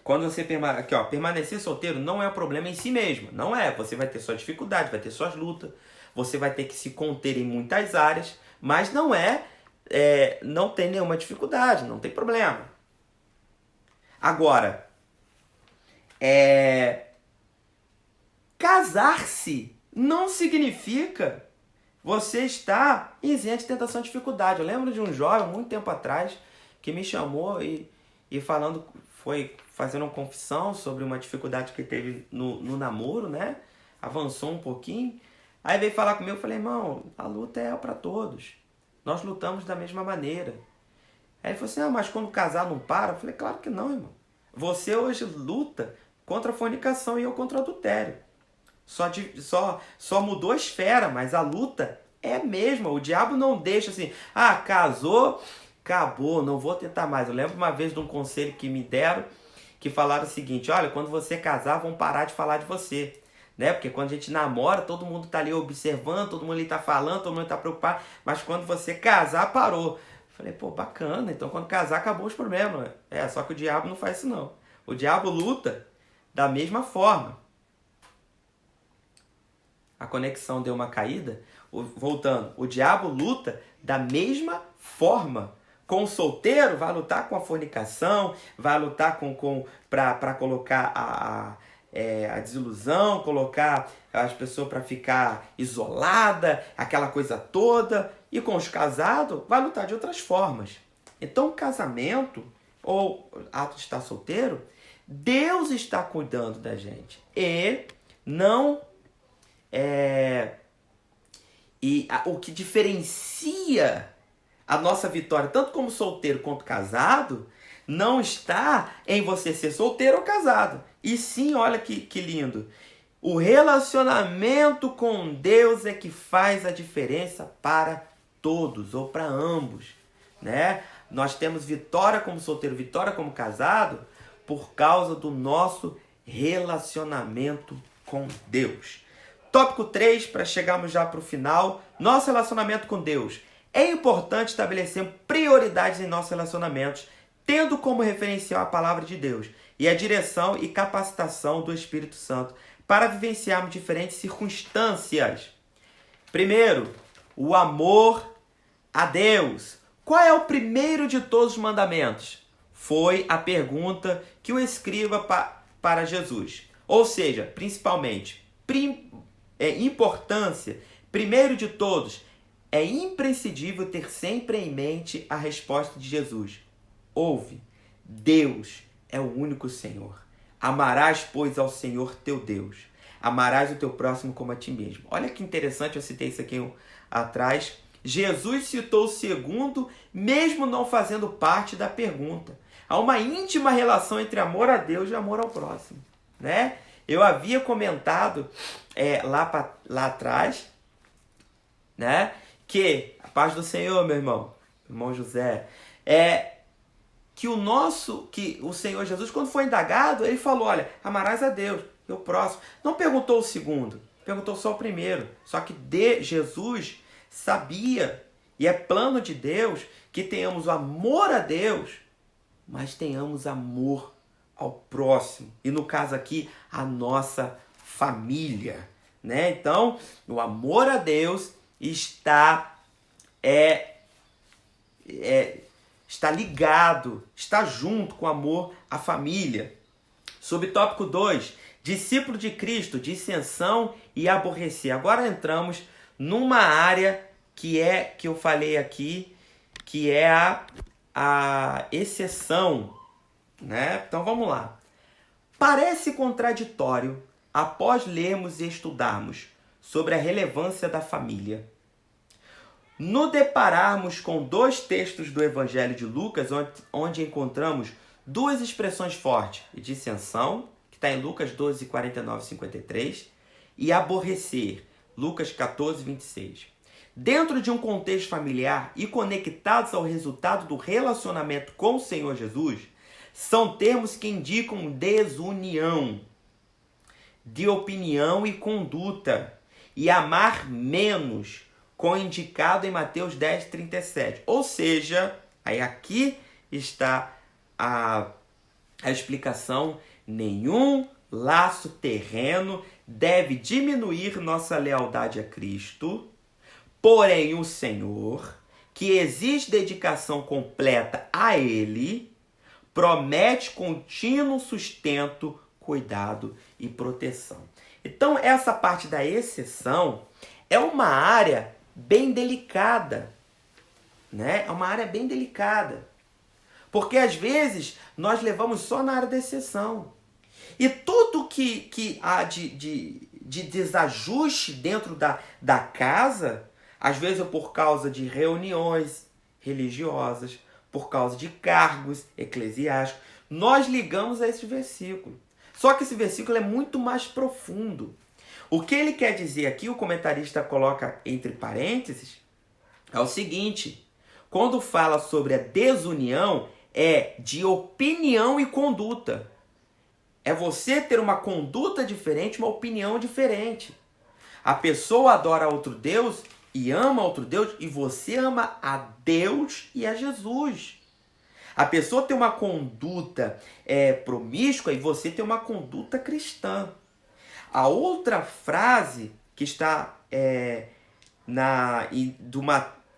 Quando você permanecer solteiro não é um problema em si mesmo. Não é. Você vai ter sua dificuldade, vai ter suas lutas. Você vai ter que se conter em muitas áreas. Mas não não tem nenhuma dificuldade, não tem problema. Agora, casar-se não significa você estar isento de tentação e dificuldade. Eu lembro de um jovem, muito tempo atrás, que me chamou e foi fazendo uma confissão sobre uma dificuldade que teve no namoro, né? Avançou um pouquinho. Aí veio falar comigo, eu falei: irmão, a luta é para todos. Nós lutamos da mesma maneira. Aí ele falou assim: mas quando casar não para? Eu falei: claro que não, irmão. Você hoje luta contra a fornicação e eu contra o adultério. Só mudou a esfera, mas a luta é a mesma. O diabo não deixa assim, casou, acabou, não vou tentar mais. Eu lembro uma vez de um conselho que me deram, que falaram o seguinte: olha, quando você casar, vão parar de falar de você. Né? Porque quando a gente namora, todo mundo está ali observando, todo mundo ali está falando, todo mundo está preocupado. Mas quando você casar, parou. Falei: pô, bacana. Então quando casar, acabou os problemas. Só que o diabo não faz isso não. O diabo luta da mesma forma. A conexão deu uma caída. Voltando. O diabo luta da mesma forma. Com o solteiro, vai lutar com a fornicação, vai lutar para colocar a desilusão, colocar as pessoas para ficar isolada, aquela coisa toda. E com os casados, vai lutar de outras formas. Então, o casamento, ou ato de estar solteiro, Deus está cuidando da gente. E não o que diferencia a nossa vitória, tanto como solteiro quanto casado, não está em você ser solteiro ou casado. E sim, olha que lindo. O relacionamento com Deus é que faz a diferença para todos ou para ambos, né? Nós temos vitória como solteiro, vitória como casado, por causa do nosso relacionamento com Deus. Tópico 3, para chegarmos já para o final, nosso relacionamento com Deus. É importante estabelecer prioridades em nossos relacionamentos, tendo como referencial a palavra de Deus e a direção e capacitação do Espírito Santo para vivenciarmos diferentes circunstâncias. Primeiro, o amor a Deus. Qual é o primeiro de todos os mandamentos? Foi a pergunta que o escriba para Jesus. Ou seja, principalmente, importância, primeiro de todos, é imprescindível ter sempre em mente a resposta de Jesus. Ouve, Deus é o único Senhor. Amarás, pois, ao Senhor teu Deus. Amarás o teu próximo como a ti mesmo. Olha que interessante, eu citei isso aqui atrás. Jesus citou o segundo, mesmo não fazendo parte da pergunta. Há uma íntima relação entre amor a Deus e amor ao próximo, né? Eu havia comentado lá atrás, né, que a paz do Senhor, meu irmão José, que o Senhor Jesus, quando foi indagado, ele falou, olha, amarás a Deus e o próximo. Não perguntou o segundo, perguntou só o primeiro. Só que Jesus sabia, e é plano de Deus, que tenhamos amor a Deus, mas tenhamos amor ao próximo. E no caso aqui, a nossa família, né? Então, o amor a Deus está ligado, está junto com o amor à família. Subtópico 2, discípulo de Cristo, dissensão e aborrecer. Agora entramos numa área que eu falei aqui, que é a exceção, né? Então vamos lá. Parece contraditório, após lermos e estudarmos sobre a relevância da família, nos depararmos com dois textos do Evangelho de Lucas, onde encontramos duas expressões fortes: dissensão, que está em Lucas 12, 49 e 53, e aborrecer, Lucas 14, 26. Dentro de um contexto familiar e conectados ao resultado do relacionamento com o Senhor Jesus, são termos que indicam desunião de opinião e conduta, e amar menos, com indicado em Mateus 10, 37. Ou seja, aí aqui está a explicação: nenhum laço terreno deve diminuir nossa lealdade a Cristo, porém o Senhor, que exige dedicação completa a Ele, promete contínuo sustento, cuidado e proteção. Então, essa parte da exceção é uma área bem delicada, né? É uma área bem delicada. Porque, às vezes, nós levamos só na área da exceção. E tudo que há de desajuste dentro da casa, às vezes por causa de reuniões religiosas, por causa de cargos eclesiásticos, nós ligamos a esse versículo. Só que esse versículo é muito mais profundo. O que ele quer dizer aqui, o comentarista coloca entre parênteses, é o seguinte: quando fala sobre a desunião, é de opinião e conduta. É você ter uma conduta diferente, uma opinião diferente. A pessoa adora outro Deus e ama outro Deus, e você ama a Deus e a Jesus. A pessoa tem uma conduta promíscua e você tem uma conduta cristã. A outra frase que está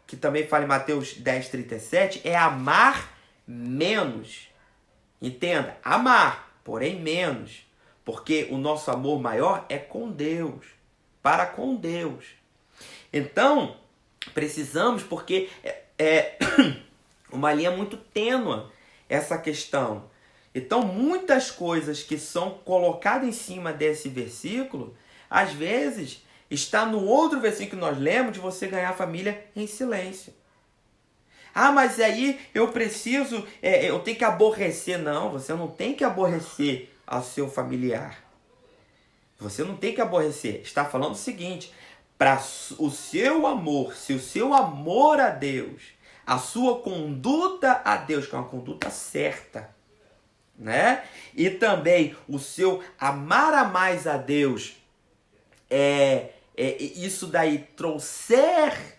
que também fala em Mateus 10, 37, é amar menos. Entenda, amar, porém menos. Porque o nosso amor maior é com Deus, para com Deus. Então, precisamos, porque uma linha muito tênue essa questão. Então, muitas coisas que são colocadas em cima desse versículo, às vezes, está no outro versículo que nós lemos de você ganhar a família em silêncio. Ah, mas aí eu preciso, eu tenho que aborrecer. Não, você não tem que aborrecer ao seu familiar. Você não tem que aborrecer. Está falando o seguinte, para o seu amor, se o seu amor a Deus, a sua conduta a Deus, que é uma conduta certa, né? E também o seu amar a mais a Deus, isso daí trouxer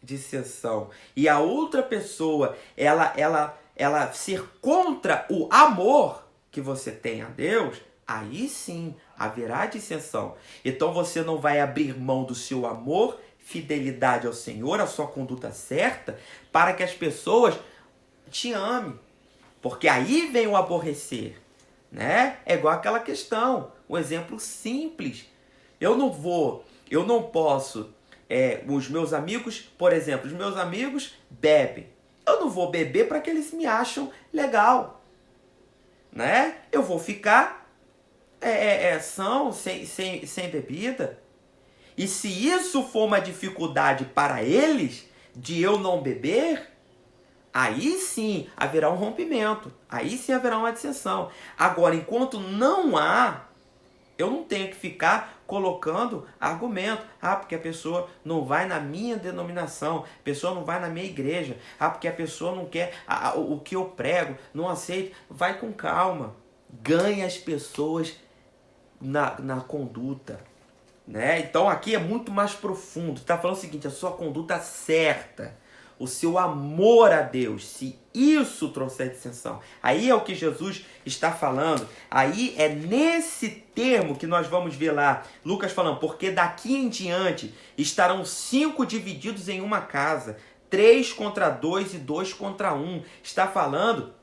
dissensão e a outra pessoa ela ser contra o amor que você tem a Deus, aí sim haverá dissensão. Então você não vai abrir mão do seu amor, fidelidade ao Senhor, a sua conduta certa, para que as pessoas te amem. Porque aí vem o aborrecer, né? É igual aquela questão, um exemplo simples. Eu não posso, os meus amigos, por exemplo, os meus amigos bebem. Eu não vou beber para que eles me acham legal, né? Eu vou ficar sem bebida. E se isso for uma dificuldade para eles, de eu não beber, aí sim haverá um rompimento. Aí sim haverá uma dissensão. Agora, enquanto não há, eu não tenho que ficar colocando argumento. Ah, porque a pessoa não vai na minha denominação. A pessoa não vai na minha igreja. Ah, porque a pessoa não quer o que eu prego. Não aceita. Vai com calma. Ganha as pessoas na conduta. Né? Então aqui é muito mais profundo. Está falando o seguinte, a sua conduta certa, o seu amor a Deus, se isso trouxer dissensão, aí é o que Jesus está falando. Aí é nesse termo que nós vamos ver lá, Lucas falando, porque daqui em diante estarão 5 divididos em uma casa, 3 contra 2 e 2 contra 1. Está falando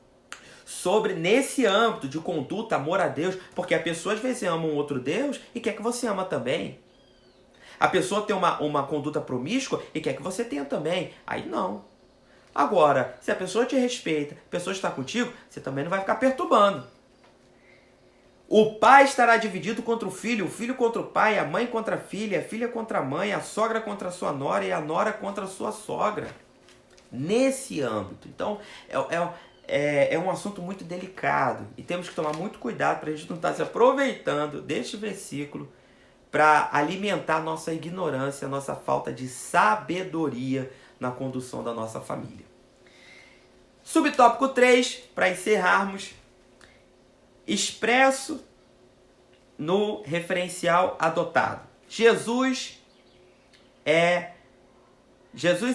sobre nesse âmbito de conduta, amor a Deus, porque a pessoa às vezes ama um outro Deus e quer que você ama também. A pessoa tem uma conduta promíscua e quer que você tenha também. Aí não. Agora, se a pessoa te respeita, a pessoa está contigo, você também não vai ficar perturbando. O pai estará dividido contra o filho contra o pai, a mãe contra a filha contra a mãe, a sogra contra a sua nora e a nora contra a sua sogra. Nesse âmbito. Então, é um assunto muito delicado e temos que tomar muito cuidado para a gente não estar se aproveitando deste versículo para alimentar nossa ignorância, nossa falta de sabedoria na condução da nossa família. Subtópico 3, para encerrarmos, expresso no referencial adotado. Jesus é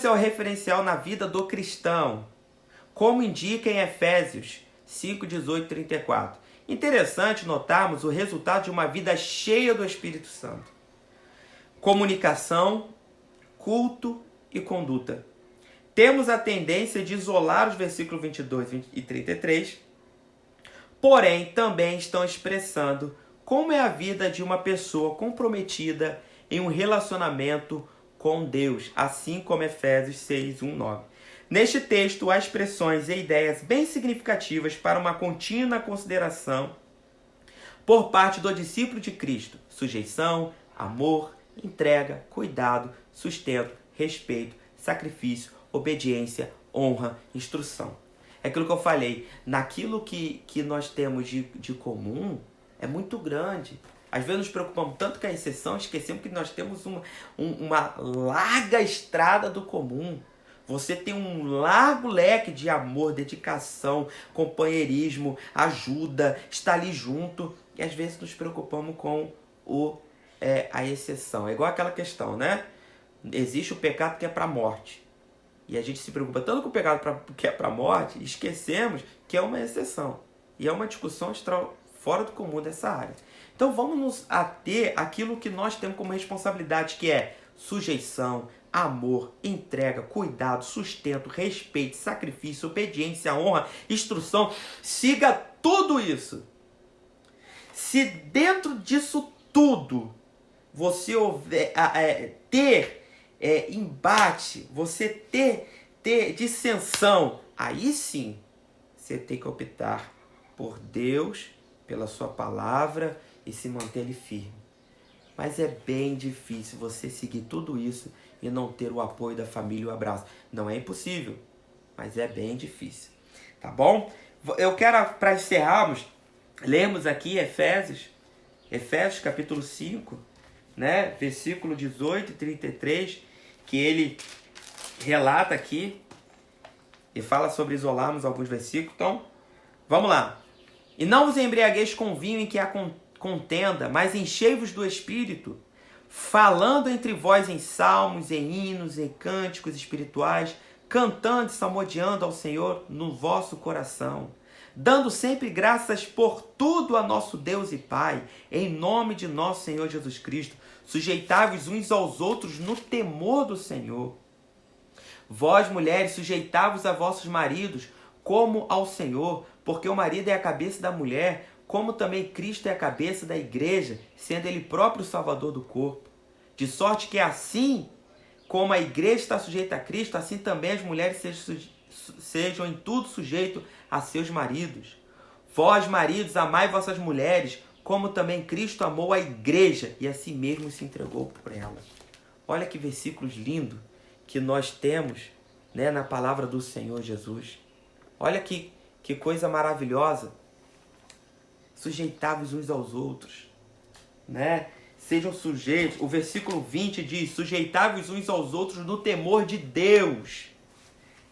o referencial na vida do cristão, como indica em Efésios 5, 18 e 34. Interessante notarmos o resultado de uma vida cheia do Espírito Santo. Comunicação, culto e conduta. Temos a tendência de isolar os versículos 22 e 33, porém também estão expressando como é a vida de uma pessoa comprometida em um relacionamento com Deus, assim como Efésios 6, 1, 9. Neste texto, há expressões e ideias bem significativas para uma contínua consideração por parte do discípulo de Cristo. Sujeição, amor, entrega, cuidado, sustento, respeito, sacrifício, obediência, honra, instrução. É aquilo que eu falei, naquilo que nós temos de comum é muito grande. Às vezes nos preocupamos tanto com a exceção, esquecemos que nós temos uma larga estrada do comum. Você tem um largo leque de amor, dedicação, companheirismo, ajuda, estar ali junto. E às vezes nos preocupamos com a exceção. É igual aquela questão, né? Existe o pecado que é para a morte. E a gente se preocupa tanto com o pecado que é para a morte, e esquecemos que é uma exceção. E é uma discussão fora do comum dessa área. Então vamos nos ater àquilo que nós temos como responsabilidade, que é sujeição, amor, entrega, cuidado, sustento, respeito, sacrifício, obediência, honra, instrução. Siga tudo isso. Se dentro disso tudo você ter embate, você ter dissensão, aí sim você tem que optar por Deus, pela sua palavra e se manter ali firme. Mas é bem difícil você seguir tudo isso e não ter o apoio da família e o abraço. Não é impossível, mas é bem difícil. Tá bom? Eu quero, para encerrarmos, lermos aqui Efésios capítulo 5, né? Versículo 18 e 33, que ele relata aqui e fala sobre isolarmos alguns versículos. Então, vamos lá. E não vos embriagueis com vinho em que há contenda, mas enchei-vos do Espírito, falando entre vós em salmos, em hinos, em cânticos espirituais, cantando e salmodiando ao Senhor no vosso coração, dando sempre graças por tudo a nosso Deus e Pai, em nome de nosso Senhor Jesus Cristo, sujeitai-vos uns aos outros no temor do Senhor. Vós, mulheres, sujeitai-vos a vossos maridos, como ao Senhor, porque o marido é a cabeça da mulher, como também Cristo é a cabeça da igreja, sendo ele próprio o Salvador do corpo. De sorte que assim como a igreja está sujeita a Cristo, assim também as mulheres sejam em tudo sujeitos a seus maridos. Vós, maridos, amai vossas mulheres, como também Cristo amou a igreja e a si mesmo se entregou por ela. Olha que versículos lindos que nós temos, né, na palavra do Senhor Jesus. Olha que coisa maravilhosa. Sujeitai-vos uns aos outros, né? Sejam sujeitos. O versículo 20 diz: sujeitai-vos uns aos outros no temor de Deus.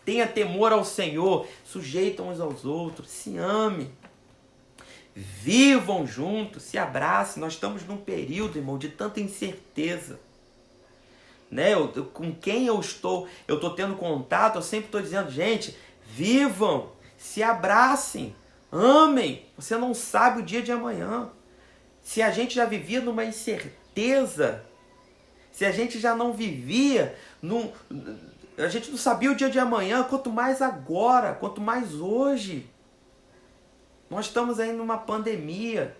Tenha temor ao Senhor. Sujeitam uns aos outros. Se amem. Vivam juntos. Se abracem. Nós estamos num período, irmão, de tanta incerteza. Né? Com quem eu estou tendo contato, eu sempre estou dizendo, gente, vivam. Se abracem. Amem. Você não sabe o dia de amanhã. Se a gente já vivia numa incerteza, se a gente já não vivia, a gente não sabia o dia de amanhã, quanto mais agora, quanto mais hoje. Nós estamos aí numa pandemia.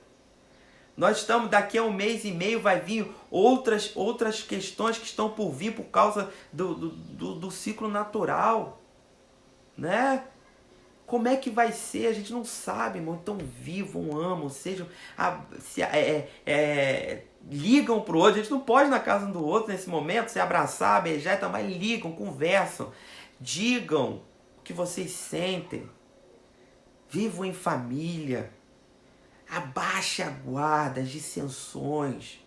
Nós estamos, daqui a 1 mês e meio vai vir outras questões que estão por vir por causa do ciclo natural. Né? Como é que vai ser? A gente não sabe, irmão. Então vivam, amam, sejam, ligam pro outro. A gente não pode ir na casa um do outro nesse momento, se abraçar, beijar, também ligam, conversam, digam o que vocês sentem. Vivam em família. Abaixe a guarda, as dissensões.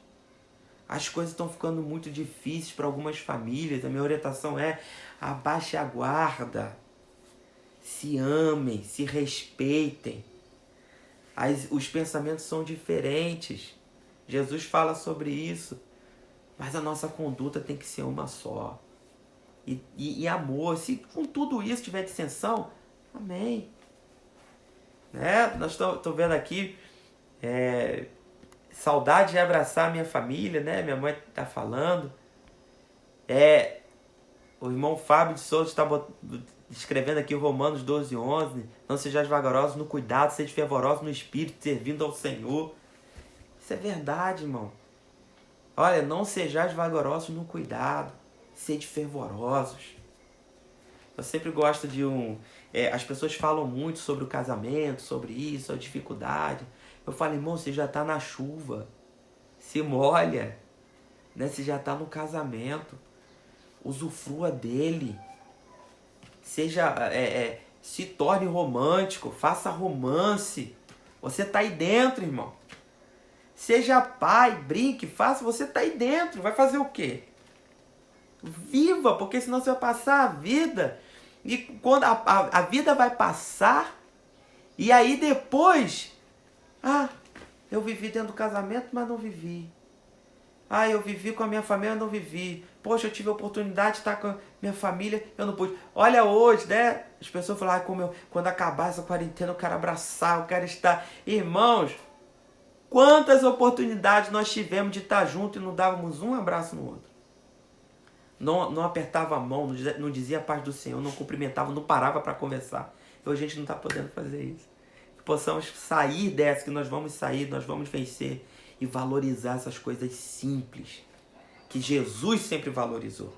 As coisas estão ficando muito difíceis para algumas famílias. A minha orientação é: abaixe a guarda. Se amem, se respeitem. Os pensamentos são diferentes. Jesus fala sobre isso. Mas a nossa conduta tem que ser uma só. E amor. Se com tudo isso tiver dissensão, amém. Né? Nós estamos vendo aqui saudade de abraçar a minha família, né? Minha mãe está falando. O irmão Fábio de Souza está escrevendo aqui Romanos 12:11. Não sejais vagarosos no cuidado, sede fervorosos no espírito, servindo ao Senhor. Isso é verdade, irmão. Olha, não sejais vagarosos no cuidado, sede fervorosos. Eu sempre gosto de as pessoas falam muito sobre o casamento, sobre isso, a dificuldade. Eu falo, irmão, você já está na chuva. Se molha. Né? Você já está no casamento. Usufrua dele. Se torne romântico, faça romance. Você está aí dentro, irmão. Seja pai, brinque, faça, você está aí dentro. Vai fazer o quê? Viva, porque senão você vai passar a vida. E quando a vida vai passar, e aí depois, eu vivi dentro do casamento, mas não vivi. Eu vivi com a minha família, eu não vivi. Poxa, eu tive a oportunidade de estar com a minha família, eu não pude. Olha hoje, né? As pessoas falam, quando acabar essa quarentena, eu quero abraçar, eu quero estar. Irmãos, quantas oportunidades nós tivemos de estar juntos e não dávamos um abraço no outro. Não apertava a mão, não dizia a paz do Senhor, não cumprimentava, não parava para conversar. Hoje a gente não está podendo fazer isso. Que possamos sair dessa, que nós vamos sair, nós vamos vencer e valorizar essas coisas simples que Jesus sempre valorizou.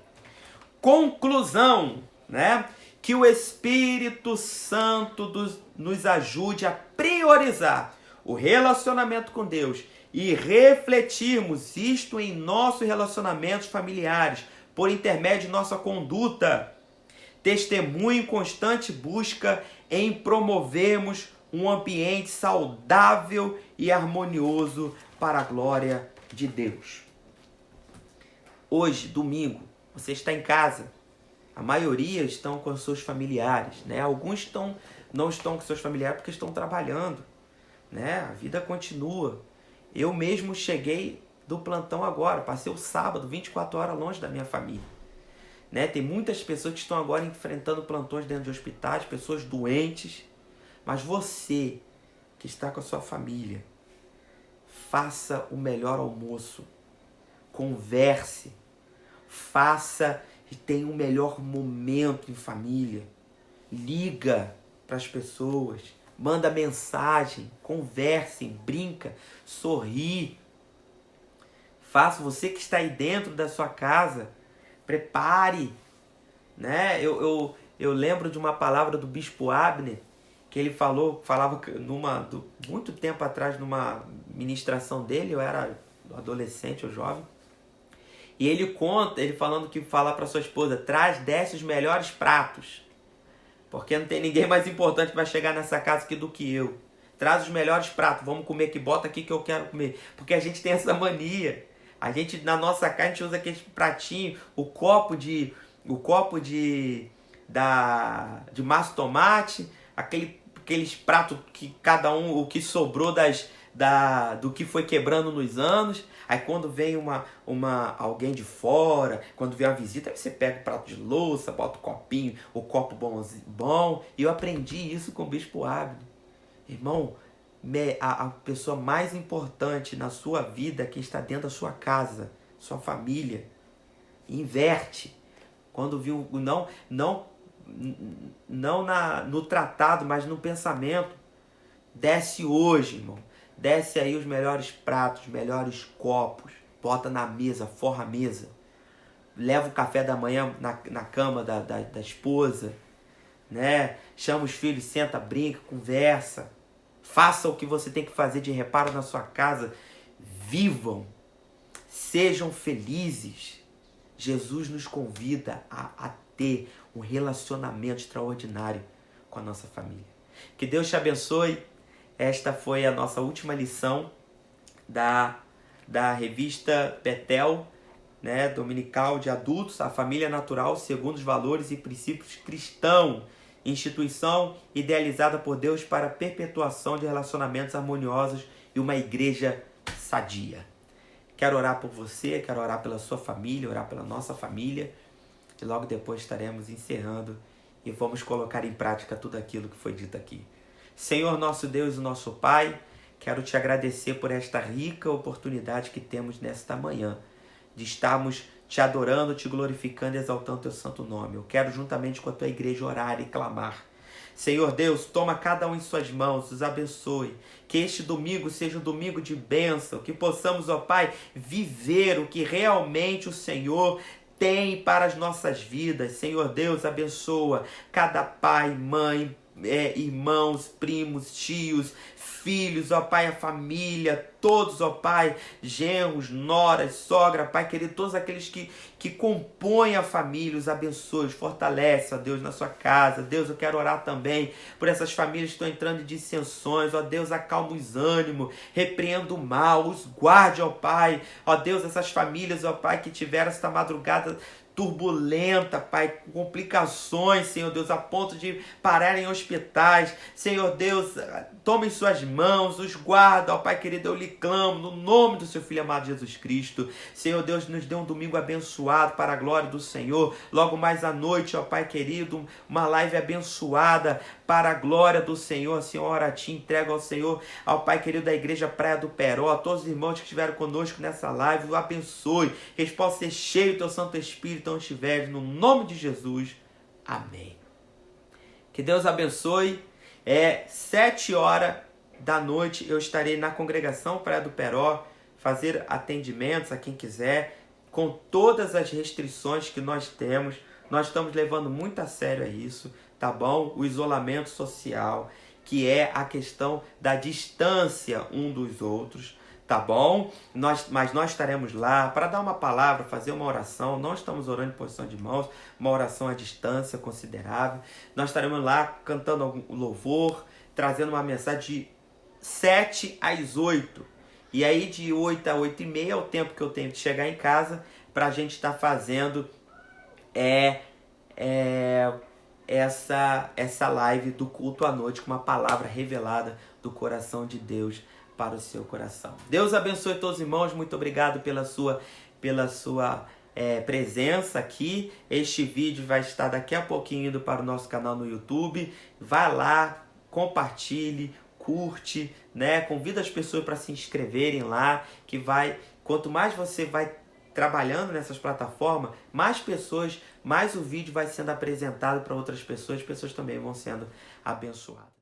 Conclusão, né? Que o Espírito Santo nos ajude a priorizar o relacionamento com Deus e refletirmos isto em nossos relacionamentos familiares, por intermédio de nossa conduta, testemunho e constante busca em promovermos um ambiente saudável e harmonioso para a glória de Deus. Hoje, domingo, você está em casa. A maioria estão com seus familiares, né? Alguns não estão com seus familiares porque estão trabalhando, né? A vida continua. Eu mesmo cheguei do plantão agora, passei o sábado 24 horas longe da minha família, né? Tem muitas pessoas que estão agora enfrentando plantões dentro de hospitais, pessoas doentes, mas você que está com a sua família, faça o melhor almoço, converse, faça e tenha um melhor momento em família, liga para as pessoas, manda mensagem, converse, brinca, sorri. Faça, você que está aí dentro da sua casa, prepare, né? Eu lembro de uma palavra do Bispo Abner, que ele falava muito tempo atrás numa ministração dele, eu era adolescente ou jovem, e ele falando que fala para sua esposa, desce os melhores pratos, porque não tem ninguém mais importante que vai chegar nessa casa aqui do que eu. Traz os melhores pratos, vamos comer aqui, bota aqui que eu quero comer, porque a gente tem essa mania. A gente, na nossa casa, a gente usa aquele pratinho, o copo de massa tomate, aqueles pratos que cada um, o que sobrou do que foi quebrando nos anos. Aí quando vem alguém de fora, quando vem uma visita, aí você pega o prato de louça, bota o copinho, o copo bom. E eu aprendi isso com o Bispo Abner. Irmão, a pessoa mais importante na sua vida é quem está dentro da sua casa, sua família. Inverte. Quando viu, não no tratado, mas no pensamento. Desce hoje, irmão. Desce aí os melhores pratos, os melhores copos. Bota na mesa, forra a mesa. Leva o café da manhã na cama da esposa, né? Chama os filhos, senta, brinca, conversa. Faça o que você tem que fazer de reparo na sua casa. Vivam. Sejam felizes. Jesus nos convida a ter um relacionamento extraordinário com a nossa família. Que Deus te abençoe. Esta foi a nossa última lição da revista Betel, né, dominical de adultos, a família natural segundo os valores e princípios cristãos, instituição idealizada por Deus para a perpetuação de relacionamentos harmoniosos e uma igreja sadia. Quero orar por você, quero orar pela sua família, orar pela nossa família, e logo depois estaremos encerrando e vamos colocar em prática tudo aquilo que foi dito aqui. Senhor, nosso Deus e nosso Pai, quero te agradecer por esta rica oportunidade que temos nesta manhã, de estarmos te adorando, te glorificando e exaltando teu santo nome. Eu quero, juntamente com a tua igreja, orar e clamar. Senhor Deus, toma cada um em suas mãos, os abençoe. Que este domingo seja um domingo de bênção, que possamos, ó Pai, viver o que realmente o Senhor tem para as nossas vidas. Senhor Deus, abençoa cada pai, mãe, irmãos, primos, tios, filhos, ó Pai, a família, todos, ó Pai, genros, noras, sogra, Pai querido, todos aqueles que compõem a família, os abençoe, os fortalece, ó Deus, na sua casa. Deus, eu quero orar também por essas famílias que estão entrando em dissensões, ó Deus, acalma os ânimos, repreenda o mal, os guarde, ó Pai, ó Deus, essas famílias, ó Pai, que tiveram esta madrugada turbulenta, Pai, complicações, Senhor Deus, a ponto de parar em hospitais. Senhor Deus, toma em suas mãos, os guarda, ó Pai querido, eu lhe clamo, no nome do seu Filho amado Jesus Cristo. Senhor Deus, nos dê um domingo abençoado para a glória do Senhor. Logo mais à noite, ó Pai querido, uma live abençoada para a glória do Senhor. Senhor, a ti entrego ao Senhor, ao Pai querido da Igreja Praia do Peró, a todos os irmãos que estiveram conosco nessa live, o abençoe, que eles possam ser cheios do teu Santo Espírito, onde estiveres, no nome de Jesus. Amém. Que Deus abençoe. 7h da noite eu estarei na congregação Praia do Peró, fazer atendimentos a quem quiser, com todas as restrições que nós temos. Nós estamos levando muito a sério isso, tá bom? O isolamento social. que é a questão da distância um dos outros, tá bom? Mas nós estaremos lá para dar uma palavra, fazer uma oração. Não estamos orando em posição de mãos, uma oração à distância considerável. Nós estaremos lá cantando algum louvor, trazendo uma mensagem de 7 às 8. E aí de 8 a 8 e meia é o tempo que eu tenho de chegar em casa para a gente estar fazendo essa live do culto à noite com uma palavra revelada do coração de Deus para o seu coração. Deus abençoe todos os irmãos. Muito obrigado pela sua presença aqui. Este vídeo vai estar daqui a pouquinho indo para o nosso canal no YouTube. Vai lá, compartilhe, curte, né? Convida as pessoas para se inscreverem lá, que quanto mais você vai trabalhando nessas plataformas, mais o vídeo vai sendo apresentado para outras pessoas, as pessoas também vão sendo abençoadas.